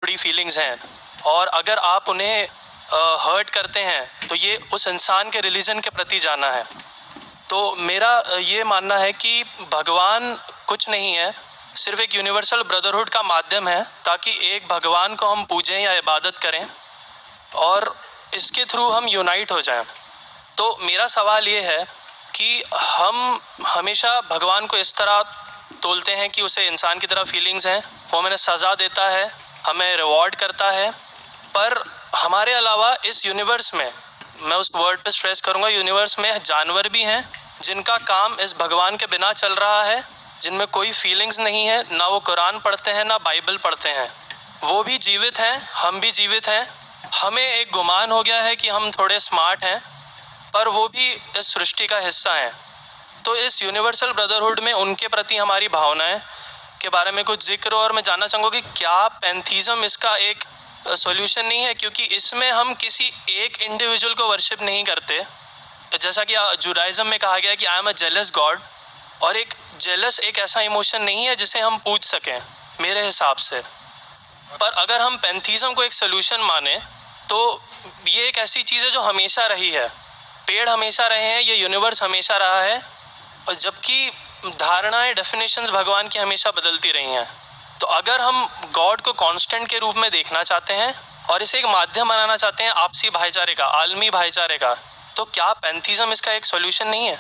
बड़ी फीलिंग्स हैं, और अगर आप उन्हें हर्ट करते हैं तो ये उस इंसान के रिलीजन के प्रति जाना है। तो मेरा ये मानना है कि भगवान कुछ नहीं है, सिर्फ एक यूनिवर्सल ब्रदरहुड का माध्यम है, ताकि एक भगवान को हम पूजें या इबादत करें और इसके थ्रू हम यूनाइट हो जाएं। तो मेरा सवाल ये है कि हम हमेशा भगवान को इस तरह तोलते हैं कि उसे इंसान की तरह फीलिंग्स हैं, वो हमें सज़ा देता है, हमें रिवॉर्ड करता है, पर हमारे अलावा इस यूनिवर्स में, मैं उस वर्ड पे स्ट्रेस करूँगा, यूनिवर्स में जानवर भी हैं जिनका काम इस भगवान के बिना चल रहा है, जिनमें कोई फीलिंग्स नहीं है, ना वो कुरान पढ़ते हैं ना बाइबल पढ़ते हैं, वो भी जीवित हैं, हम भी जीवित हैं। हमें एक गुमान हो गया है कि हम थोड़े स्मार्ट हैं, पर वो भी इस सृष्टि का हिस्सा हैं। तो इस यूनिवर्सल ब्रदरहुड में उनके प्रति हमारी भावनाएं के बारे में कुछ जिक्र, और मैं जानना चाहूँगा कि क्या पैंथीज़म इसका एक सॉल्यूशन नहीं है, क्योंकि इसमें हम किसी एक इंडिविजुअल को वर्शिप नहीं करते। जैसा कि जुडाइज़म में कहा गया है कि I am a jealous God, और एक जेलस एक ऐसा इमोशन नहीं है जिसे हम पूज सकें मेरे हिसाब से। पर अगर हम पैंथीज़म को एक सॉल्यूशन माने तो ये एक ऐसी चीज़ है जो हमेशा रही है, पेड़ हमेशा रहे हैं, ये यूनिवर्स हमेशा रहा है, और जबकि धारणाएं, डेफिनेशंस भगवान की हमेशा बदलती रही हैं। तो अगर हम गॉड को कांस्टेंट के रूप में देखना चाहते हैं और इसे एक माध्यम बनाना चाहते हैं आपसी भाईचारे का, आलमी भाईचारे का, तो क्या पैंथीज़म इसका एक सॉल्यूशन नहीं है?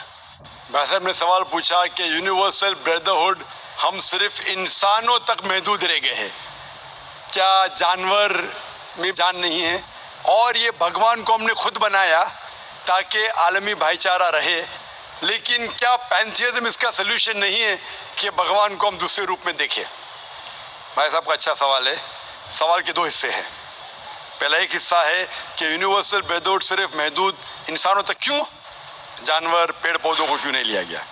भाई साहब ने सवाल पूछा कि यूनिवर्सल ब्रदरहुड हम सिर्फ इंसानों तक महदूद रह गए हैं, क्या जानवर में जान नहीं है? और ये भगवान को हमने खुद बनाया ताकि आलमी भाईचारा रहे, लेकिन क्या पैंथीज़म इसका सलूशन नहीं है कि भगवान को हम दूसरे रूप में देखें? भाई साहब का अच्छा सवाल है। सवाल के दो हिस्से हैं। पहला एक हिस्सा है कि यूनिवर्सल ब्रदरहुड सिर्फ महदूद इंसानों तक क्यों, जानवर पेड़ पौधों को क्यों नहीं लिया गया?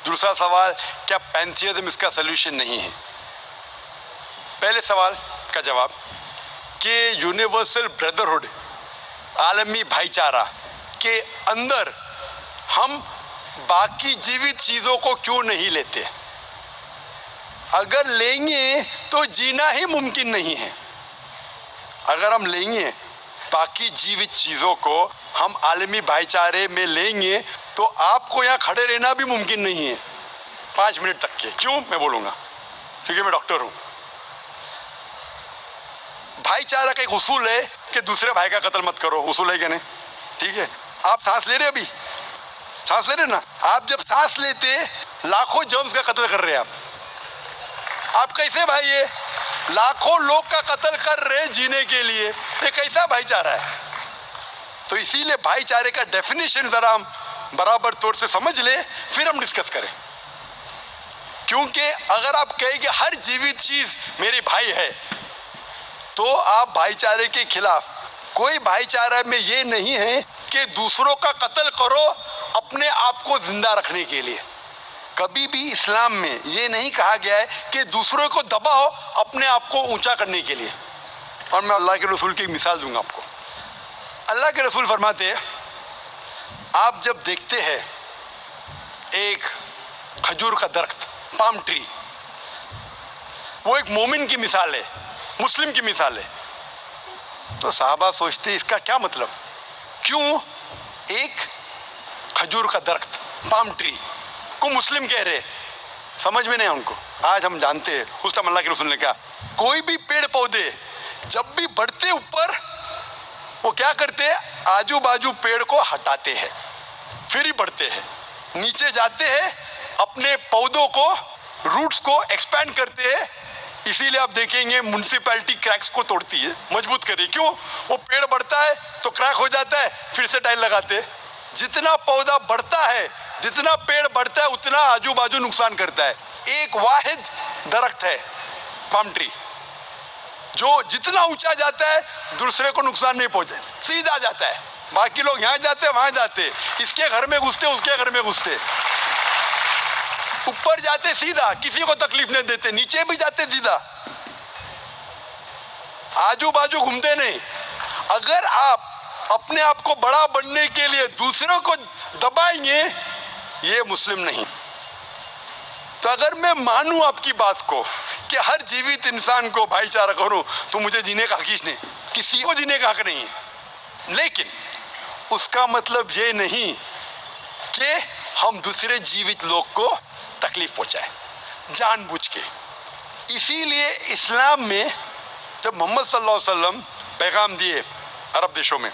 दूसरा सवाल, क्या पैंथीज़म इसका सलूशन नहीं है? पहले सवाल का जवाब कि यूनिवर्सल ब्रदरहुड, आलमी भाईचारा के अंदर हम बाकी जीवित चीज़ों को क्यों नहीं लेते? अगर लेंगे तो जीना ही मुमकिन नहीं है। अगर हम लेंगे बाकी जीवित चीज़ों को, हम आलमी भाईचारे में लेंगे, तो आपको यहाँ खड़े रहना भी मुमकिन नहीं है 5 मिनट तक के। क्यों मैं बोलूँगा? क्योंकि मैं डॉक्टर हूँ। भाईचारा का एक उसूल है कि दूसरे भाई का कत्ल मत करो, उसूल है क्या नहीं? ठीक है, आप सांस ले रहे अभी, सांस ले रहे ना, आप जब सांस लेते लाखों जर्म्स का कत्ल कर रहे हैं आप कैसे भाई? ये लाखों लोग का कत्ल कर रहे जीने के लिए, ये कैसा भाईचारा है? तो इसीलिए भाईचारे का डेफिनेशन जरा हम बराबर तौर से समझ ले, फिर हम डिस्कस करें। क्योंकि अगर आप कहें कि हर जीवित चीज मेरे भाई है, तो आप भाईचारे के खिलाफ। कोई भाईचारा में ये नहीं है कि दूसरों का कत्ल करो अपने आप को जिंदा रखने के लिए। कभी भी इस्लाम में ये नहीं कहा गया है कि दूसरों को दबाओ अपने आप को ऊंचा करने के लिए। और मैं अल्लाह के रसूल की एक मिसाल दूंगा आपको। अल्लाह के रसूल फरमाते हैं, आप जब देखते हैं एक खजूर का दरख्त, पाम ट्री, वो एक मोमिन की मिसाल है, मुस्लिम की मिसाल है, तो साहबा सोचते इसका क्या मतलब? क्यों एक खजूर का दरख्त, पाम ट्री को मुस्लिम कह रहे? समझ में नहीं उनको। आज हम जानते हैं, उस टाइम अल्लाह के रसूल ने कहा, कोई भी पेड़ पौधे जब भी बढ़ते ऊपर, वो क्या करते हैं? आजू बाजू पेड़ को हटाते हैं, फिर ही बढ़ते हैं। नीचे जाते हैं, अपने पौधों को, रूट्स को एक्सपैंड करते हैं। इसीलिए आप देखेंगे म्युनिसिपैलिटी क्रैक्स को तोड़ती है, मजबूत करे। क्यों? वो पेड़ बढ़ता है तो क्रैक हो जाता है, फिर से टाइल लगाते हैं। जितना पौधा बढ़ता है, जितना पेड़ बढ़ता है, उतना आजू बाजू नुकसान करता है। एक वाहिद दरख्त है पाम ट्री, जो जितना ऊंचा जाता है दूसरे को नुकसान नहीं पहुंचे, सीधा जाता है। बाकी लोग यहाँ जाते वहां जाते, इसके घर में घुसते उसके घर में घुसते, ऊपर जाते सीधा, किसी को तकलीफ नहीं देते, नीचे भी जाते सीधा, आजू बाजू घूमते नहीं। अगर आप अपने आप को बड़ा बनने के लिए दूसरों को दबाएंगे, ये मुस्लिम नहीं। तो अगर मैं मानूं आपकी बात को कि हर जीवित इंसान को भाईचारा करूं, तो मुझे जीने का हक ही नहीं, किसी को जीने का हक नहीं है। लेकिन उसका मतलब ये नहीं कि हम दूसरे जीवित लोग को तकलीफ पहुंचाए जानबूझ के। इसीलिए इस्लाम में जब मोहम्मद सल्लल्लाहु अलैहि वसल्लम पैगाम दिए अरब देशों में,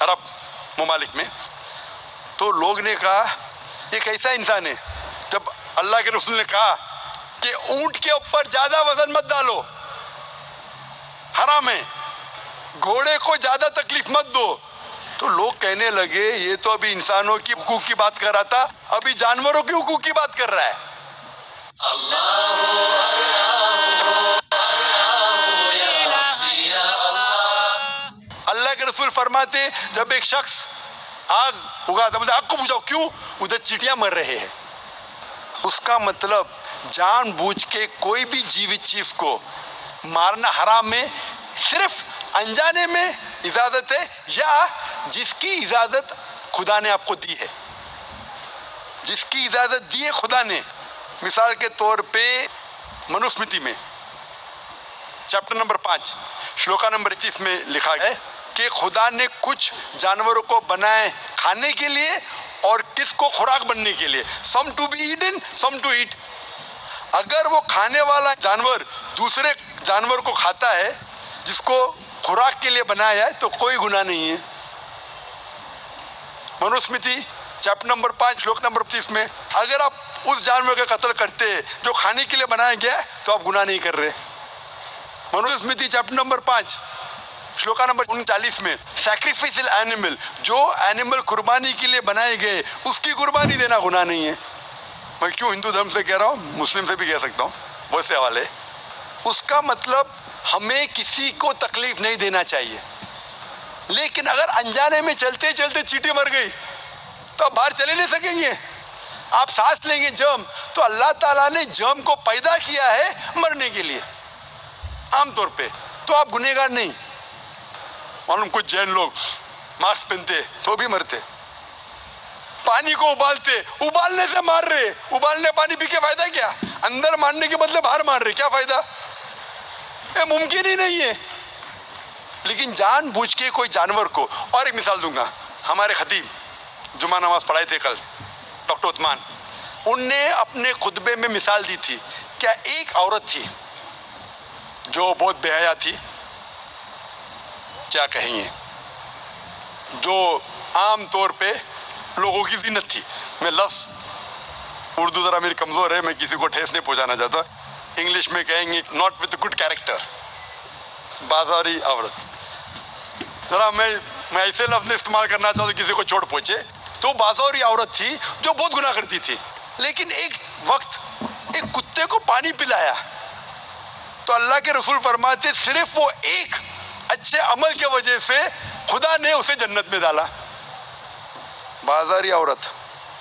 अरब ममालिक में, तो लोग ने कहा ये कैसा इंसान है। जब अल्लाह के रसूल ने कहा कि ऊंट के ऊपर ज्यादा वजन मत डालो, हराम है, घोड़े को ज्यादा तकलीफ मत दो, तो लोग कहने लगे ये तो अभी इंसानों की हुकूक की बात कर रहा था, अभी जानवरों की हुकूक की बात कर रहा है। अल्लाह के रसूल फरमाते जब एक शख्स आग उगाता, मुझे आग को बुझाओ, क्यों? उधर चींटियां मर रहे हैं। उसका मतलब जानबूझ के कोई भी जीवित चीज को मारना हराम है, सिर्फ अनजाने में इजाजत है या जिसकी इजाजत खुदा ने आपको दी है, जिसकी इजाजत दी है खुदा ने। मिसाल के तौर पे मनुस्मृति में चैप्टर नंबर 5 श्लोका नंबर 21 में लिखा है कि खुदा ने कुछ जानवरों को बनाए खाने के लिए और किसको खुराक बनने के लिए, some to be eaten some to eat. अगर वो खाने वाला जानवर दूसरे जानवर को खाता है जिसको खुराक के लिए बनाया है तो कोई गुनाह नहीं है। मनुस्मृति चैप्टर नंबर 5 श्लोक नंबर 25 में अगर आप उस जानवर का कत्ल करते जो खाने के लिए बनाया गया तो आप गुनाह नहीं कर रहे। Manusmriti chapter number 5 shloka number 39 में सैक्रिफिशियल एनिमल, जो एनिमल कुर्बानी के लिए बनाए गए उसकी कुर्बानी देना गुनाह नहीं है। मैं क्यों हिंदू धर्म से कह रहा हूँ, मुस्लिम से भी कह सकता हूँ, बहुत से हवाले। उसका मतलब हमें किसी को तकलीफ नहीं देना चाहिए। लेकिन अगर अनजाने में चलते चलते चींटी मर गई तो आप बाहर चले नहीं सकेंगे, आप सांस लेंगे जर्म, तो अल्लाह ताला ने जर्म को पैदा किया है मरने के लिए आमतौर पे, तो आप गुनहगार नहीं। मालूम कुछ जैन लोग मास्क पहनते तो भी मरते, पानी को उबालते, उबालने से मार रहे, उबालने पानी पी के फायदा क्या? अंदर मारने के बदले बाहर मार रहे, क्या फायदा? ये मुमकिन ही नहीं है। लेकिन जानबूझ के कोई जानवर को, और एक मिसाल दूंगा, हमारे खतीब जुमा नमाज पढ़ाए थे कल, डॉक्टर उस्मान, उनने अपने खुतबे में मिसाल दी थी। क्या एक औरत थी जो बहुत बेहया थी, क्या कहेंगे, जो आम तौर पे लोगों की जीनत थी। मैं लफ्ज़ उर्दू ज़रा मेरी कमज़ोर है, मैं किसी को ठेस नहीं पहुंचाना चाहता, इंग्लिश में कहेंगे नॉट विद गुड कैरेक्टर, बाजारी औरत। ज़रा मैं ऐसे लफ्ज़ इस्तेमाल करना चाहता हूँ किसी को चोट पहुंचे, तो बाजारी औरत थी जो बहुत गुनाह करती थी। लेकिन एक वक्त एक कुत्ते को पानी पिलाया तो अल्लाह के रसूल फरमाते सिर्फ वो एक अच्छे अमल के वजह से खुदा ने उसे जन्नत में डाला। बाजारी औरत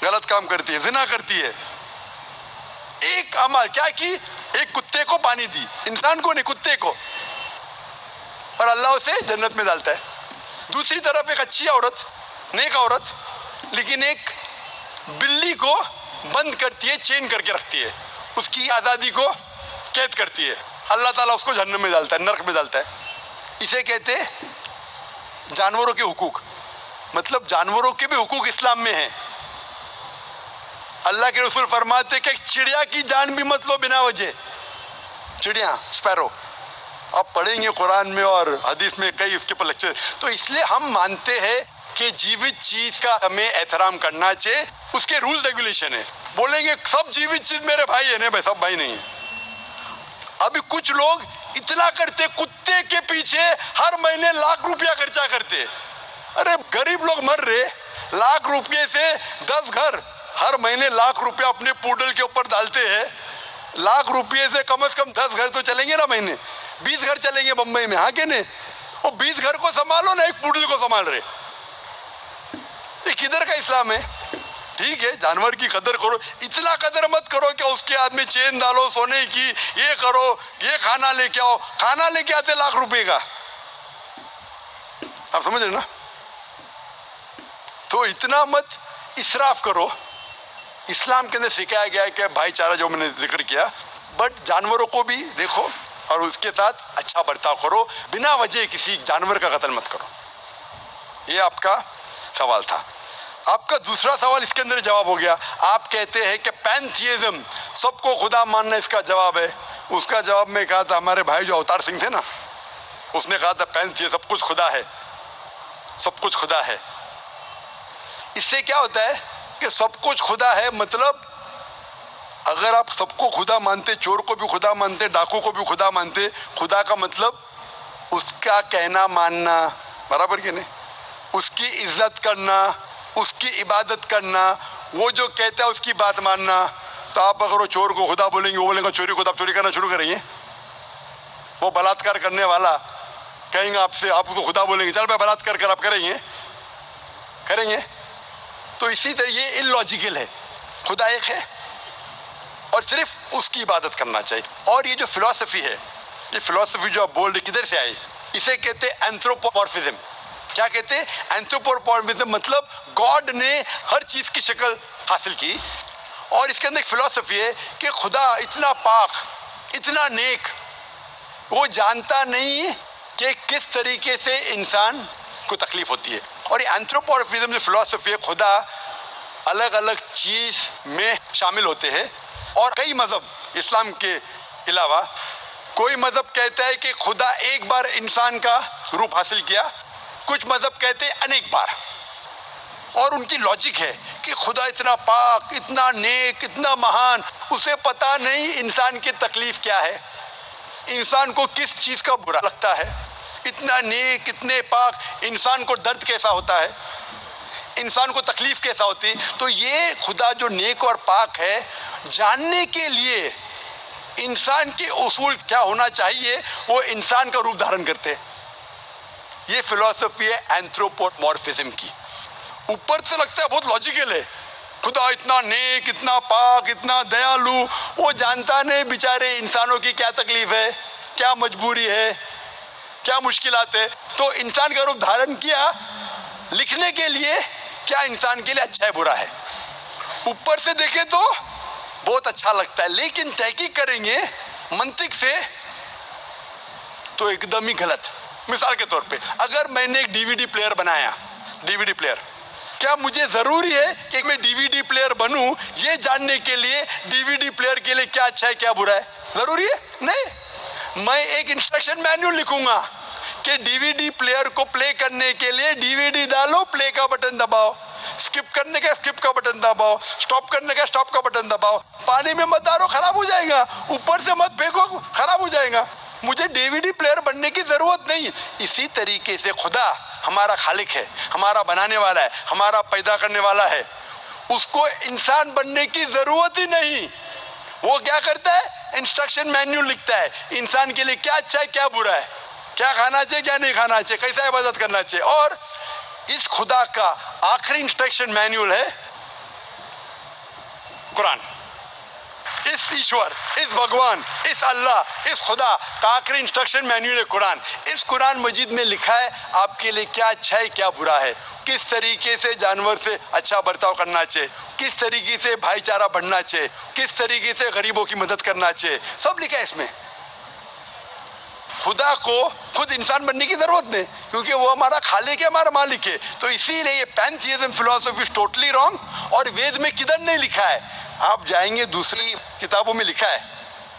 गलत काम करती है, जिना करती है, एक अमल क्या की, एक कुत्ते को पानी दी, इंसान को नहीं कुत्ते को, और अल्लाह उसे जन्नत में डालता है। दूसरी तरफ एक अच्छी औरत, नेक औरत, लेकिन एक बिल्ली को बंद करती है, चेन करके रखती है, उसकी आज़ादी को कैद करती है, अल्लाह ताला उसको जहन्नम में डालता है, नरक में डालता है। इसे कहते जानवरों के हुकूक। मतलब जानवरों के भी हुकूक इस्लाम में है। अल्लाह के रसूल फरमाते कि चिड़िया की जान भी मत लो बिना वजह। चिड़िया, स्पैरो, आप पढ़ेंगे कुरान में और हदीस में कई इसके पर लेक्चर। तो इसलिए हम मानते हैं कि जीवित चीज का हमें एहतराम करना चाहिए, उसके रूल रेगुलेशन है। बोलेंगे सब जीवित चीज मेरे भाई है, नहीं भाई, सब भाई नहीं है। अभी कुछ लोग इतना करते, कुत्ते के पीछे हर महीने लाख रुपया खर्चा करते। अरे गरीब लोग मर रहे, लाख रुपये से 10 घर हर महीने लाख रुपया अपने पूडल के ऊपर डालते हैं। लाख रुपये से कम 10 घर तो चलेंगे ना महीने, 20 घर चलेंगे बम्बई में, हाँ के नहीं? वो 20 घर को संभालो ना, एक पूडल को संभाल रहे। ये किधर का इस्लाम है? ठीक है, जानवर की कदर करो, इतना कदर मत करो कि उसके हाथ में चेन डालो सोने की, ये करो, ये खाना लेके आओ। खाना लेके आते लाख रुपए का, आप समझ रहे ना? तो इतना मत इसराफ करो। इस्लाम के अंदर सिखाया गया है कि भाईचारा जो मैंने जिक्र किया, बट जानवरों को भी देखो और उसके साथ अच्छा बर्ताव करो, बिना वजह किसी जानवर का कत्ल मत करो। ये आपका सवाल था। आपका दूसरा सवाल इसके अंदर जवाब हो गया। आप कहते हैं कि पैंथियज्म, सबको खुदा मानना इसका जवाब है। उसका जवाब में कहा था, हमारे भाई जो अवतार सिंह थे ना, उसने कहा था पैंथियज्म, सब कुछ खुदा है, सब कुछ खुदा है। इससे क्या होता है कि सब कुछ खुदा है, मतलब अगर आप सबको खुदा मानते, चोर को भी खुदा मानते, डाकू को भी खुदा मानते, खुदा का मतलब उसका कहना मानना, बराबर कि नहीं, उसकी इज्जत करना, उसकी इबादत करना, वो जो कहता है उसकी बात मानना। तो आप अगर वो चोर को खुदा बोलेंगे, वो बोलेंगे चोरी को, आप चोरी करना शुरू करेंगे। वो बलात्कार करने वाला कहेंगे आपसे, आप उसको खुदा बोलेंगे, चल भाई बलात्कार कर, आप करेंगे? करेंगे? तो इसी तरह ये इलॉजिकल है। खुदा एक है और सिर्फ उसकी इबादत करना चाहिए। और ये जो फिलॉसफी है, ये फिलॉसफी जो आप बोल रहे किधर से आई, इसे कहते हैं एंथ्रोपोमॉर्फिज्म। क्या कहते हैं? एंथ्रोपोमॉर्फिज्म, मतलब गॉड ने हर चीज की शक्ल हासिल की। और इसके अंदर एक फिलॉसफी है कि खुदा इतना पाक, इतना नेक, वो जानता नहीं कि किस तरीके से इंसान को तकलीफ होती है। और ये एंथ्रोपोमॉर्फिज्म जो फिलॉसफी है, खुदा अलग अलग चीज में शामिल होते हैं। और कई मजहब, इस्लाम के अलावा कोई मजहब कहता है कि खुदा एक बार इंसान का रूप हासिल किया, कुछ मजहब कहते हैं अनेक बार। और उनकी लॉजिक है कि खुदा इतना पाक, इतना नेक, इतना महान, उसे पता नहीं इंसान की तकलीफ क्या है, इंसान को किस चीज का बुरा लगता है। इतना नेक, इतने पाक, इंसान को दर्द कैसा होता है, इंसान को तकलीफ कैसा होती है। तो ये खुदा जो नेक और पाक है, जानने के लिए इंसान के उसूल क्या होना चाहिए, वो इंसान का रूप धारण करते हैं। ये फिलॉसफी है एंथ्रोपोमॉर्फिज्म की। ऊपर से लगता है बहुत लॉजिकल है, खुदा इतना नेक, इतना पाक, इतना दयालु, वो जानता नहीं बेचारे इंसानों की क्या तकलीफ है, क्या मजबूरी है, क्या मुश्किलात है। तो इंसान का रूप धारण किया लिखने के लिए क्या इंसान के लिए अच्छा है बुरा है। ऊपर से देखें तो बहुत अच्छा लगता है, लेकिन तहकीक करेंगे मंतिक से तो एकदम ही गलत। मिसाल के तौर पे, अगर मैंने एक डीवीडी प्लेयर बनाया, डीवीडी प्लेयर, क्या मुझे जरूरी है कि मैं डीवीडी प्लेयर बनूं ये जानने के लिए डीवीडी प्लेयर के लिए क्या अच्छा है क्या बुरा है? जरूरी है? नहीं। मैं एक इंस्ट्रक्शन मैन्युअल लिखूंगा कि डीवीडी प्लेयर को प्ले करने के लिए डीवीडी डालो, प्ले का बटन दबाओ, स्किप करने का स्किप का बटन दबाओ, स्टॉप करने का स्टॉप का बटन दबाओ। पानी में मत डालो, खराब हो जाएगा, ऊपर से मत फेंको, खराब हो जाएगा। मुझे डीवीडी प्लेयर बनने की जरूरत नहीं। इसी तरीके से खुदा हमारा खालिक है, हमारा बनाने वाला है, हमारा पैदा करने वाला है, उसको इंसान बनने की जरूरत ही नहीं। वो क्या करता है? इंस्ट्रक्शन मैन्युअल लिखता है, इंसान के लिए क्या अच्छा है क्या बुरा है, क्या खाना चाहिए क्या नहीं खाना चाहिए, कैसा इबादत करना चाहिए। और इस खुदा का आखिरी इंस्ट्रक्शन मैन्युअल है कुरान। इस ईश्वर, इस भगवान, इस अल्लाह, इस खुदा का आखिरी इंस्ट्रक्शन मैन्युअल है कुरान। इस कुरान मजीद में लिखा है आपके लिए क्या अच्छा है क्या बुरा है, किस तरीके से जानवर से अच्छा बर्ताव करना चाहिए, किस तरीके से भाईचारा बढ़ना चाहिए, किस तरीके से गरीबों की मदद करना चाहिए, सब लिखा है इसमें। खुदा को खुद इंसान बनने की जरूरत नहीं, क्योंकि वो हमारा खालिक है, हमारा मालिक है। तो इसीलिए ये पैंथियज्म फिलॉसफी इज टोटली रॉन्ग। और वेद में किधर नहीं लिखा है, आप जाएंगे दूसरी किताबों में लिखा है,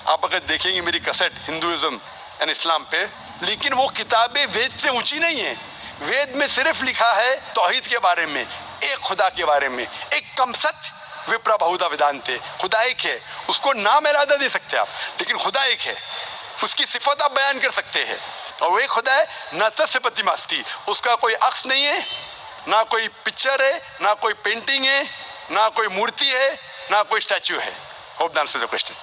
आप अगर देखेंगे मेरी कैसेट हिंदुइज्म एंड इस्लाम पे, लेकिन वो किताबें वेद से ऊंची नहीं है। वेद में सिर्फ लिखा है तौहीद के बारे में, एक खुदा के बारे में, एक कम सत्य विप्रा बहुधा वेदांते, खुदा एक है, उसको नाम इरादा दे सकते आप, लेकिन खुदा एक है, उसकी सिफत आप बयान कर सकते हैं। और वो एक खुदा है न तस्य प्रतिमास्ति, उसका कोई अक्स नहीं है, ना कोई पिक्चर है, ना कोई पेंटिंग है, ना कोई मूर्ति है, ना कोई स्टैच्यू है। Hope that answers the question.